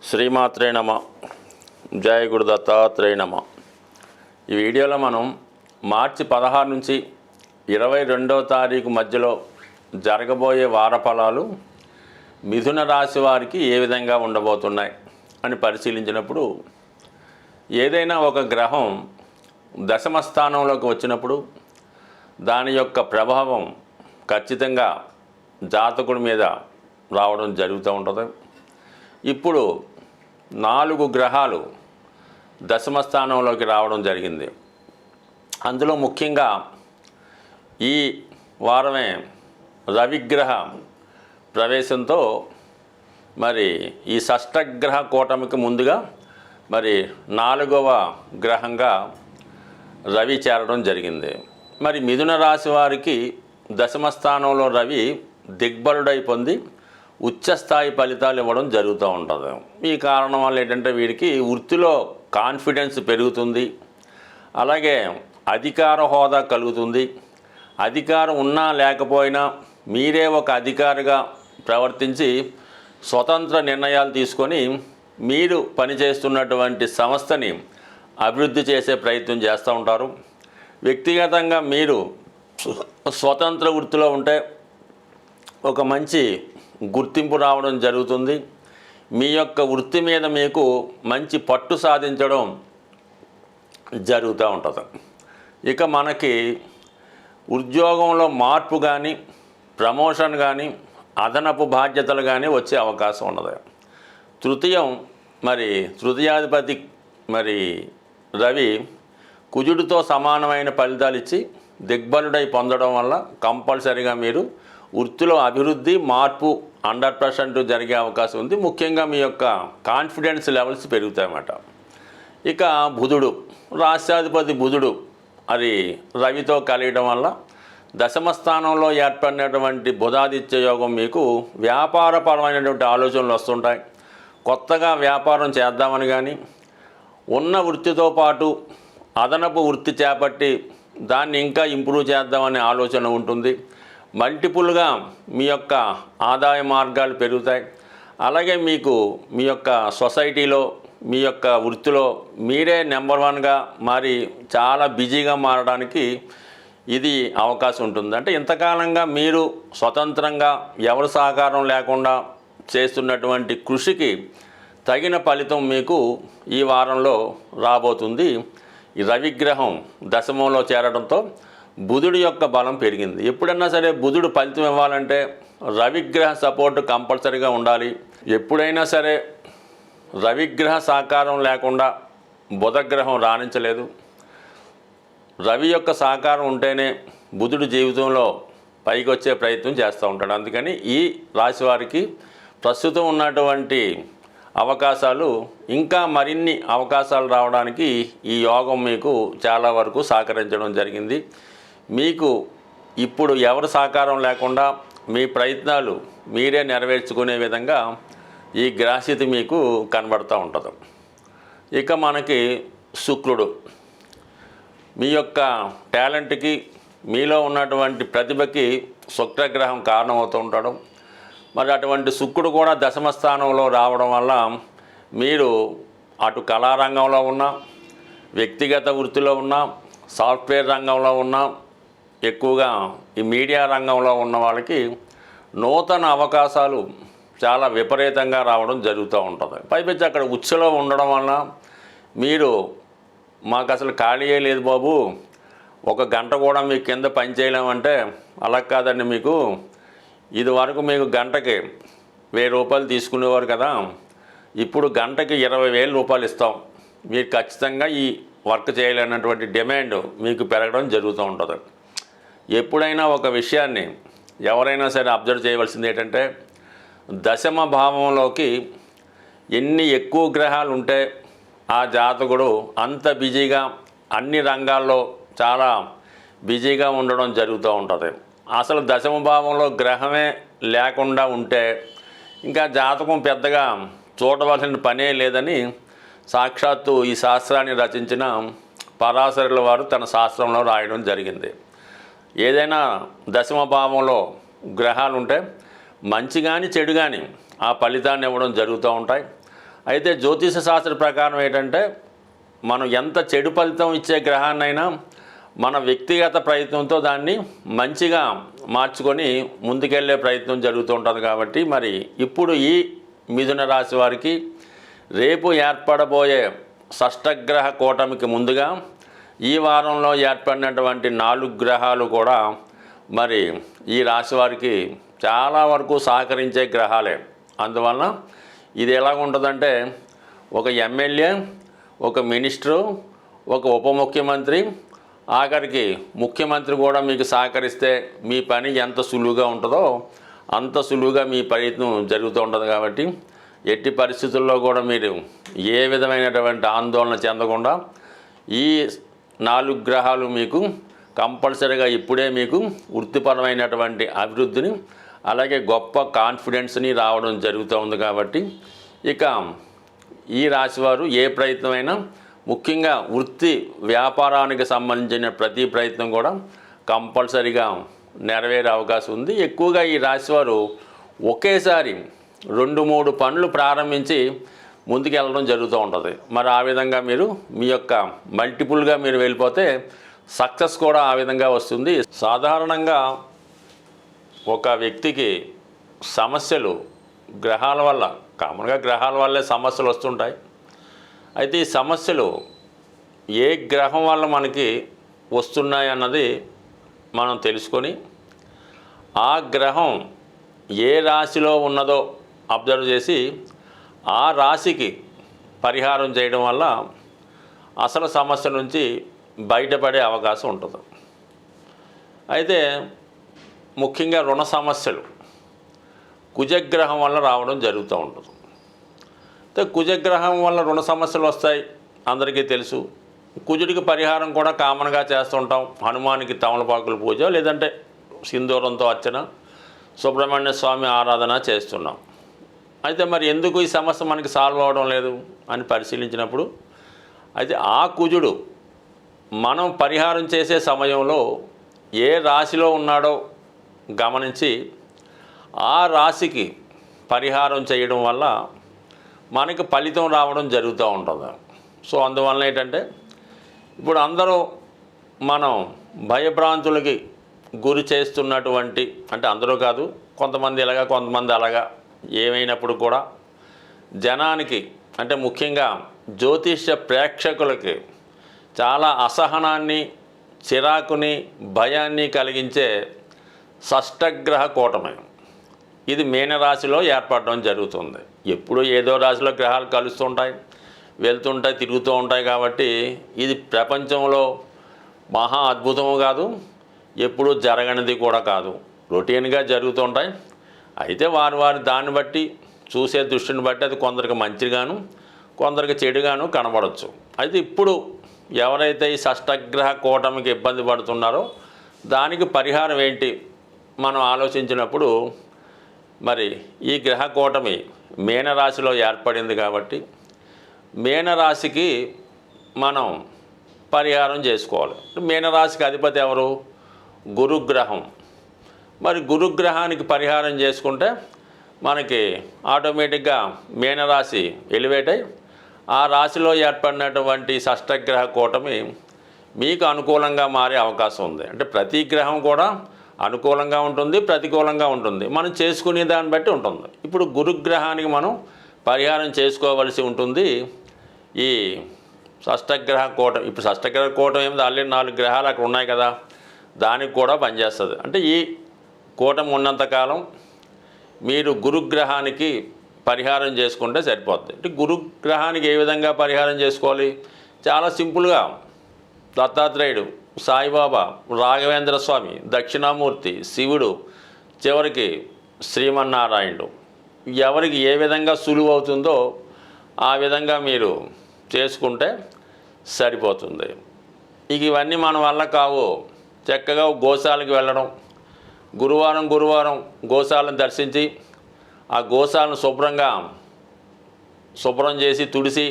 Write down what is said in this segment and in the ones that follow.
శ్రీమాత్రే నమ. జయ గురు దత్తాత్రేయ నమ. ఈ వీడియోలో మనం మార్చి 16 నుంచి 22వ తారీఖు మధ్యలో జరగబోయే వార ఫలాలు మిథున రాశి వారికి ఏ విధంగా ఉండబోతున్నాయి అని పరిశీలించినప్పుడు, ఏదైనా ఒక గ్రహం దశమ స్థానంలోకి వచ్చినప్పుడు దాని యొక్క ప్రభావం ఖచ్చితంగా జాతకుడి మీద రావడం జరుగుతూ ఉంటుంది. ఇప్పుడు 4 గ్రహాలు దశమ స్థానంలోకి రావడం జరిగింది. అందులో ముఖ్యంగా ఈ వారమే రవిగ్రహ ప్రవేశంతో మరి ఈ షష్టగ్రహ కూటమికి ముందుగా మరి 4వ గ్రహంగా రవి చేరడం జరిగింది. మరి మిథున రాశి వారికి దశమ స్థానంలో రవి దిగ్బలుడై పొంది ఉచ్చస్థాయి ఫలితాలు ఇవ్వడం జరుగుతూ ఉంటుంది. ఈ కారణం వల్ల ఏంటంటే వీరికి వృత్తిలో కాన్ఫిడెన్స్ పెరుగుతుంది, అలాగే అధికార హోదా కలుగుతుంది. అధికారం ఉన్నా లేకపోయినా మీరే ఒక అధికారిగా ప్రవర్తించి స్వతంత్ర నిర్ణయాలు తీసుకొని మీరు పనిచేస్తున్నటువంటి సంస్థని అభివృద్ధి చేసే ప్రయత్నం చేస్తూ ఉంటారు. వ్యక్తిగతంగా మీరు స్వతంత్ర వృత్తిలో ఉంటే ఒక మంచి గుర్తింపు రావడం జరుగుతుంది. మీ యొక్క వృత్తి మీద మీకు మంచి పట్టు సాధించడం జరుగుతూ ఉంటుంది. ఇక మనకి ఉద్యోగంలో మార్పు కానీ, ప్రమోషన్ కానీ, అదనపు బాధ్యతలు కానీ వచ్చే అవకాశం ఉన్నది. తృతీయం మరి తృతీయాధిపతి మరి రవి కుజుడితో సమానమైన ఫలితాలు ఇచ్చి దిగ్బలుడై పొందడం వల్ల కంపల్సరీగా మీరు వృత్తిలో అభివృద్ధి, మార్పు 100% జరిగే అవకాశం ఉంది. ముఖ్యంగా మీ యొక్క కాన్ఫిడెన్స్ లెవెల్స్ పెరుగుతాయన్నమాట. ఇక బుధుడు, రాష్ట్రాధిపతి బుధుడు అది రవితో కలియడం వల్ల దశమ స్థానంలో ఏర్పడినటువంటి బుధాదిత్య యోగం మీకు వ్యాపారపరమైనటువంటి ఆలోచనలు వస్తుంటాయి. కొత్తగా వ్యాపారం చేద్దామని కానీ, ఉన్న వృత్తితో పాటు అదనపు వృత్తి చేపట్టి దాన్ని ఇంకా ఇంప్రూవ్ చేద్దామనే ఆలోచన ఉంటుంది. మల్టిపుల్గా మీ యొక్క ఆదాయ మార్గాలు పెరుగుతాయి. అలాగే మీకు మీ యొక్క సొసైటీలో, మీ యొక్క వృత్తిలో మీరే నెంబర్ 1గా మారి చాలా బిజీగా మారడానికి ఇది అవకాశం ఉంటుంది. అంటే ఇంతకాలంగా మీరు స్వతంత్రంగా ఎవరి సహకారం లేకుండా చేస్తున్నటువంటి కృషికి తగిన ఫలితం మీకు ఈ వారంలో రాబోతుంది. ఈ రవిగ్రహం దశమంలో చేరడంతో బుధుడి యొక్క బలం పెరిగింది. ఎప్పుడన్నా సరే బుధుడు ఫలితం ఇవ్వాలంటే రవిగ్రహ సపోర్ట్ కంపల్సరీగా ఉండాలి. ఎప్పుడైనా సరే రవిగ్రహ సహకారం లేకుండా బుధగ్రహం రాణించలేదు. రవి యొక్క సహకారం ఉంటేనే బుధుడు జీవితంలో పైకి వచ్చే ప్రయత్నం చేస్తూ ఉంటాడు. అందుకని ఈ రాశి వారికి ప్రస్తుతం ఉన్నటువంటి అవకాశాలు ఇంకా మరిన్ని అవకాశాలు రావడానికి ఈ యోగం మీకు చాలా వరకు సహకరించడం జరిగింది. మీకు ఇప్పుడు ఎవరి సహకారం లేకుండా మీ ప్రయత్నాలు మీరే నెరవేర్చుకునే విధంగా ఈ గ్రహస్థితి మీకు కనబడుతూ ఉంటుంది. ఇక మనకి శుక్రుడు మీ యొక్క టాలెంట్కి, మీలో ఉన్నటువంటి ప్రతిభకి శుక్రగ్రహం కారణమవుతూ ఉంటాడు. మరి అటువంటి శుక్రుడు కూడా దశమ స్థానంలో రావడం వల్ల మీరు అటు కళారంగంలో ఉన్నా, వ్యక్తిగత వృత్తిలో ఉన్నా, సాఫ్ట్వేర్ రంగంలో ఉన్నా, ఎక్కువగా ఈ మీడియా రంగంలో ఉన్న వాళ్ళకి నూతన అవకాశాలు చాలా విపరీతంగా రావడం జరుగుతూ ఉంటుంది. పైపెచ్చి అక్కడ ఉచ్చులో ఉండడం వలన మీరు మాకు అసలు ఖాళీయే లేదు బాబు, 1 గంట కూడా మీకు కింద పని చేయలేమంటే అలా కాదండి. మీకు ఇది వరకు మీకు గంటకి 1000 రూపాయలు తీసుకునేవారు కదా, ఇప్పుడు గంటకి 20,000 రూపాయలు ఇస్తాం, మీరు ఖచ్చితంగా ఈ వర్క్ చేయాలన్నటువంటి డిమాండ్ మీకు పెరగడం జరుగుతూ ఉంటుంది. ఎప్పుడైనా ఒక విషయాన్ని ఎవరైనా సరే అబ్జర్వ్ చేయవలసింది ఏంటంటే, దశమ భావంలోకి ఎన్ని ఎక్కువ గ్రహాలు ఉంటే ఆ జాతకుడు అంత బిజీగా అన్ని రంగాల్లో చాలా బిజీగా ఉండడం జరుగుతూ ఉంటుంది. అసలు దశమ భావంలో గ్రహమే లేకుండా ఉంటే ఇంకా జాతకం పెద్దగా చూడవలసిన పనే లేదని సాక్షాత్తు ఈ శాస్త్రాన్ని రచించిన పరాశరుల వారు తన శాస్త్రంలో రాయడం జరిగింది. ఏదైనా దశమ భావంలో గ్రహాలు ఉంటే మంచి కానీ చెడు కానీ ఆ ఫలితాన్ని ఇవ్వడం జరుగుతూ ఉంటాయి. అయితే జ్యోతిష శాస్త్ర ప్రకారం ఏంటంటే మనం ఎంత చెడు ఫలితం ఇచ్చే గ్రహాన్నైనా మన వ్యక్తిగత ప్రయత్నంతో దాన్ని మంచిగా మార్చుకొని ముందుకెళ్ళే ప్రయత్నం జరుగుతూ ఉంటుంది. కాబట్టి మరి ఇప్పుడు ఈ మిథున రాశి వారికి రేపు ఏర్పడబోయే షష్టగ్రహ కూటమికి ముందుగా ఈ వారంలో ఏర్పడినటువంటి 4 గ్రహాలు కూడా మరి ఈ రాశి వారికి చాలా వరకు సహకరించే గ్రహాలే. అందువలన ఇది ఎలాగ ఉంటుందంటే ఒక ఎమ్మెల్యే, ఒక మినిస్టరు, ఒక ఉప ముఖ్యమంత్రి, ఆఖరికి ముఖ్యమంత్రి కూడా మీకు సహకరిస్తే మీ పని ఎంత సులువుగా ఉంటుందో అంత సులువుగా మీ ప్రయత్నం జరుగుతూ ఉంటుంది. కాబట్టి ఎట్టి పరిస్థితుల్లో కూడా మీరు ఏ విధమైనటువంటి ఆందోళన చెందకుండా ఈ 4 గ్రహాలు మీకు కంపల్సరీగా ఇప్పుడే మీకు వృత్తిపరమైనటువంటి అభివృద్ధిని అలాగే గొప్ప కాన్ఫిడెన్స్ని రావడం జరుగుతూ ఉంది. కాబట్టి ఇక ఈ రాశివారు ఏ ప్రయత్నమైనా ముఖ్యంగా వృత్తి వ్యాపారానికి సంబంధించిన ప్రతి ప్రయత్నం కూడా కంపల్సరీగా నెరవేరే అవకాశం ఉంది. ఎక్కువగా ఈ రాశివారు ఒకేసారి 2-3 పనులు ప్రారంభించి ముందుకు వెళ్ళడం జరుగుతూ ఉంటుంది. మరి ఆ విధంగా మీరు మీ యొక్క మల్టిపుల్గా మీరు వెళ్ళిపోతే సక్సెస్ కూడా ఆ విధంగా వస్తుంది. సాధారణంగా ఒక వ్యక్తికి సమస్యలు గ్రహాల వల్ల, కామన్గా గ్రహాల వల్లే సమస్యలు వస్తుంటాయి. అయితే ఈ సమస్యలు ఏ గ్రహం వల్ల మనకి వస్తున్నాయి అన్నది మనం తెలుసుకొని ఆ గ్రహం ఏ రాశిలో ఉన్నదో అబ్జర్వ్ చేసి ఆ రాశికి పరిహారం చేయడం వల్ల అసలు సమస్య నుంచి బయటపడే అవకాశం ఉంటుంది. అయితే ముఖ్యంగా రుణ సమస్యలు కుజగ్రహం వల్ల రావడం జరుగుతూ ఉంటుంది. అయితే కుజగ్రహం వల్ల రుణ సమస్యలు వస్తాయి అందరికీ తెలుసు. కుజుడికి పరిహారం కూడా కామన్గా చేస్తుంటాం. హనుమానికి తమలపాకుల పూజ, లేదంటే సింధూరంతో అర్చన, సుబ్రహ్మణ్య స్వామి ఆరాధన చేస్తున్నాం. అయితే మరి ఎందుకు ఈ సమస్య మనకి సాల్వ్ అవ్వడం లేదు అని పరిశీలించినప్పుడు, అయితే ఆ కుజుడు మనం పరిహారం చేసే సమయంలో ఏ రాశిలో ఉన్నాడో గమనించి ఆ రాశికి పరిహారం చేయడం వల్ల మనకి ఫలితం రావడం జరుగుతూ ఉంటుంది. సో అందువలన ఏంటంటే ఇప్పుడు అందరూ మనం భయభ్రాంతులకి గురి చేస్తున్నటువంటి, అంటే అందరూ కాదు, కొంతమంది ఇలాగా కొంతమంది అలాగా, ఏమైనప్పుడు కూడా జనానికి అంటే ముఖ్యంగా జ్యోతిష్య ప్రేక్షకులకి చాలా అసహనాన్ని, చిరాకుని, భయాన్ని కలిగించే షష్టగ్రహ కూటమి ఇది మీనరాశిలో ఏర్పడడం జరుగుతుంది. ఎప్పుడు ఏదో రాశిలో గ్రహాలు కలుస్తుంటాయి, వెళ్తుంటాయి, తిరుగుతూ ఉంటాయి. కాబట్టి ఇది ప్రపంచంలో మహా అద్భుతము కాదు, ఎప్పుడూ జరగనిది కూడా కాదు, రొటీన్గా జరుగుతుంటాయి. అయితే వారి దాన్ని బట్టి చూసే దృష్టిని బట్టి అది కొందరికి మంచిగాను కొందరికి చెడుగాను కనబడవచ్చు. అయితే ఇప్పుడు ఎవరైతే ఈ షష్టగ్రహ కూటమికి ఇబ్బంది పడుతున్నారో దానికి పరిహారం ఏంటి మనం ఆలోచించినప్పుడు, మరి ఈ గ్రహ కూటమి మీనరాశిలో ఏర్పడింది కాబట్టి మీనరాశికి మనం పరిహారం చేసుకోవాలి. మీనరాశికి అధిపతి ఎవరు? గురుగ్రహం. మరి గురుగ్రహానికి పరిహారం చేసుకుంటే మనకి ఆటోమేటిక్గా మీనరాశి ఎలివేట్ అయ్యి ఆ రాశిలో ఏర్పడినటువంటి షష్టగ్రహ కూటమి మీకు అనుకూలంగా మారే అవకాశం ఉంది. అంటే ప్రతి గ్రహం కూడా అనుకూలంగా ఉంటుంది, ప్రతికూలంగా ఉంటుంది, మనం చేసుకునే దాన్ని బట్టి ఉంటుంది. ఇప్పుడు గురుగ్రహానికి మనం పరిహారం చేసుకోవలసి ఉంటుంది. ఈ షష్టగ్రహ కూటమి, ఇప్పుడు షష్టగ్రహ కూటమి ఏమిటి, ఆల్రెడీ 4 గ్రహాలు అక్కడ ఉన్నాయి కదా, దానికి కూడా పనిచేస్తుంది. అంటే ఈ కూటమి ఉన్నంతకాలం మీరు గురుగ్రహానికి పరిహారం చేసుకుంటే సరిపోతుంది. అంటే గురుగ్రహానికి ఏ విధంగా పరిహారం చేసుకోవాలి? చాలా సింపుల్గా దత్తాత్రేయుడు, సాయిబాబా, రాఘవేంద్ర స్వామి, దక్షిణామూర్తి, శివుడు, చివరికి శ్రీమన్నారాయణుడు, ఎవరికి ఏ విధంగా సులువు అవుతుందో ఆ విధంగా మీరు చేసుకుంటే సరిపోతుంది. ఇక ఇవన్నీ మన వల్ల కావు. చక్కగా గోశాలకు వెళ్ళడం, గురువారం గోశాలను దర్శించి ఆ గోశాలను శుభ్రం చేసి తుడిసి,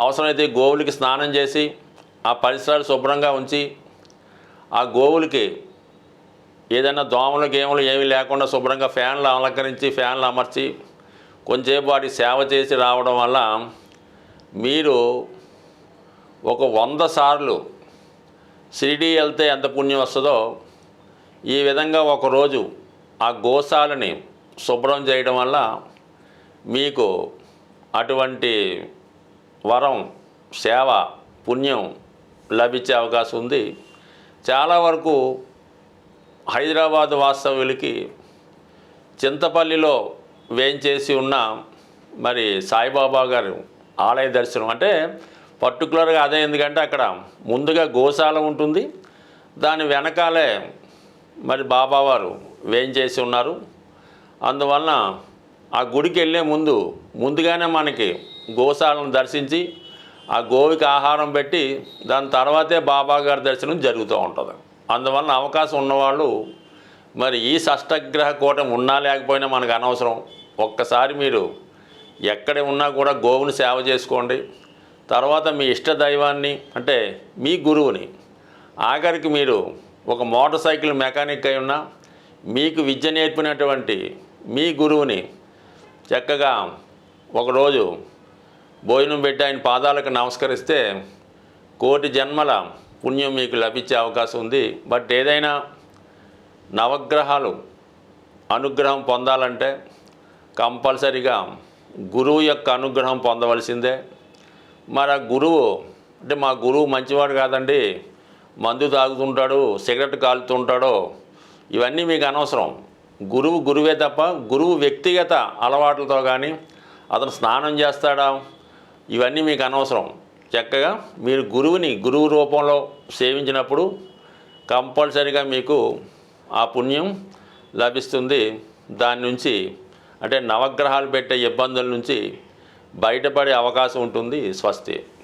అవసరమైతే గోవులకి స్నానం చేసి ఆ పరిసరాలు శుభ్రంగా ఉంచి, ఆ గోవులకి ఏదైనా దోమలు గేములు ఏమీ లేకుండా శుభ్రంగా ఫ్యాన్లు అలంకరించి ఫ్యాన్లు అమర్చి కొంచెంసేపు వాటి సేవ చేసి రావడం వల్ల మీరు ఒక 100 సార్లు షిరిడీ వెళ్తే ఎంత పుణ్యం వస్తుందో ఈ విధంగా ఒకరోజు ఆ గోశాలని శుభ్రం చేయడం వల్ల మీకు అటువంటి వరం, సేవ, పుణ్యం లభించే అవకాశం ఉంది. చాలా వరకు హైదరాబాద్ వాస్తవ్యులకి చింతపల్లిలో వేంచేసి ఉన్న మరి సాయిబాబా గారు ఆలయ దర్శనం అంటే పర్టికులర్గా అదే, ఎందుకంటే అక్కడ ముందుగా గోశాల ఉంటుంది, దాని వెనకాలే మరి బాబావారు వేంచేసి ఉన్నారు. అందువలన ఆ గుడికి వెళ్ళే ముందుగానే మనకి గోశాలను దర్శించి ఆ గోవికి ఆహారం పెట్టి దాని తర్వాతే బాబా గారి దర్శనం జరుగుతూ ఉంటుంది. అందువలన అవకాశం ఉన్నవాళ్ళు మరి ఈ షష్టగ్రహ కూటమి ఉన్నా లేకపోయినా మనకు అనవసరం. ఒక్కసారి మీరు ఎక్కడ ఉన్నా కూడా గోవుని సేవ చేసుకోండి. తర్వాత మీ ఇష్ట దైవాన్ని అంటే మీ గురువుని, ఆఖరికి మీరు ఒక మోటార్ సైకిల్ మెకానిక్ అయి ఉన్నా మీకు విద్య నేర్పినటువంటి మీ గురువుని చక్కగా ఒకరోజు భోజనం పెట్టి ఆయన పాదాలకు నమస్కరిస్తే కోటి జన్మల పుణ్యం మీకు లభించే అవకాశం ఉంది. బట్ ఏదైనా నవగ్రహాలు అనుగ్రహం పొందాలంటే కంపల్సరిగా గురువు యొక్క అనుగ్రహం పొందవలసిందే. మరి ఆ గురువు అంటే మా గురువు మంచివాడు కాదండి, మందు తాగుతుంటాడు, సిగరెట్ కాలుతుంటాడో, ఇవన్నీ మీకు అనవసరం. గురువు గురువే తప్ప గురువు వ్యక్తిగత అలవాట్లతో కానీ అతను స్నానం చేస్తాడా ఇవన్నీ మీకు అనవసరం. చక్కగా మీరు గురువుని గురువు రూపంలో సేవించినప్పుడు కంపల్సరిగా మీకు ఆ పుణ్యం లభిస్తుంది. దాని నుంచి అంటే నవగ్రహాలు పెట్టే ఇబ్బందుల నుంచి బయటపడే అవకాశం ఉంటుంది. స్వస్తి.